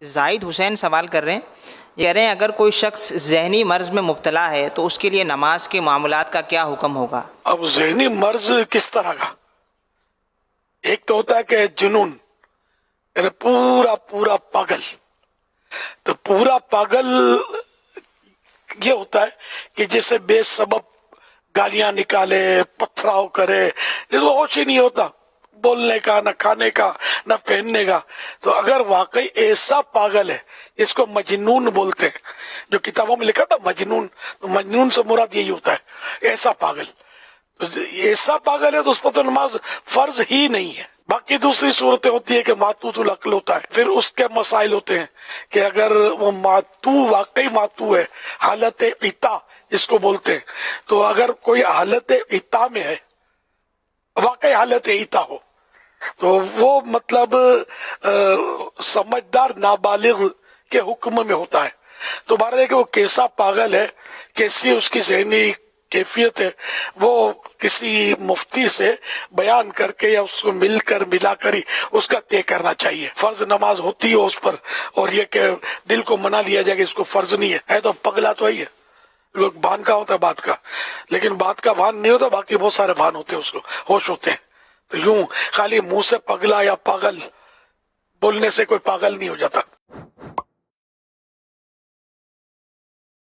زاہد حسین سوال کر رہے ہیں، یہ کہہ رہے ہیں اگر کوئی شخص ذہنی مرض میں مبتلا ہے تو اس کے لیے نماز کے معاملات کا کیا حکم ہوگا؟ اب ذہنی مرض کس طرح کا؟ ایک تو ہوتا ہے کہ جنون، یعنی پورا پورا پاگل. تو پورا پاگل یہ ہوتا ہے کہ جیسے بے سبب گالیاں نکالے، پتھراؤ کرے، جس کو ہوش ہی نہیں ہوتا بولنے کا، نہ کھانے کا، نہ پہننے کا. تو اگر واقعی ایسا پاگل ہے جس کو مجنون بولتے ہیں، جو کتابوں میں لکھا تھا مجنون، تو مجنون سے مراد یہی ہوتا ہے ایسا پاگل. تو ایسا پاگل ہے تو اس پر تو نماز فرض ہی نہیں ہے. باقی دوسری صورتیں ہوتی ہے کہ ماتوت العقل ہوتا ہے، پھر اس کے مسائل ہوتے ہیں کہ اگر وہ ماتو واقعی ماتو ہے، حالت عطا جس کو بولتے ہیں، تو اگر کوئی حالت عطا میں ہے، واقعی حالت عطا ہو، تو وہ مطلب سمجھدار نابالغ کے حکم میں ہوتا ہے. تو بہرحال ہے کہ وہ کیسا پاگل ہے، کیسی اس کی ذہنی کیفیت ہے، وہ کسی مفتی سے بیان کر کے یا اس کو ملا کر ہی اس کا طے کرنا چاہیے. فرض نماز ہوتی ہو اس پر، اور یہ کہ دل کو منا لیا جائے کہ اس کو فرض نہیں ہے تو پگلا تو ہی ہے. لوگ بھان کا ہوتا ہے بات کا، لیکن بات کا بھان نہیں ہوتا، باقی بہت سارے بھان ہوتے ہیں، اس کو ہوش ہوتے ہیں. تو یوں خالی منہ سے پگلا یا پاگل بولنے سے کوئی پاگل نہیں ہو جاتا.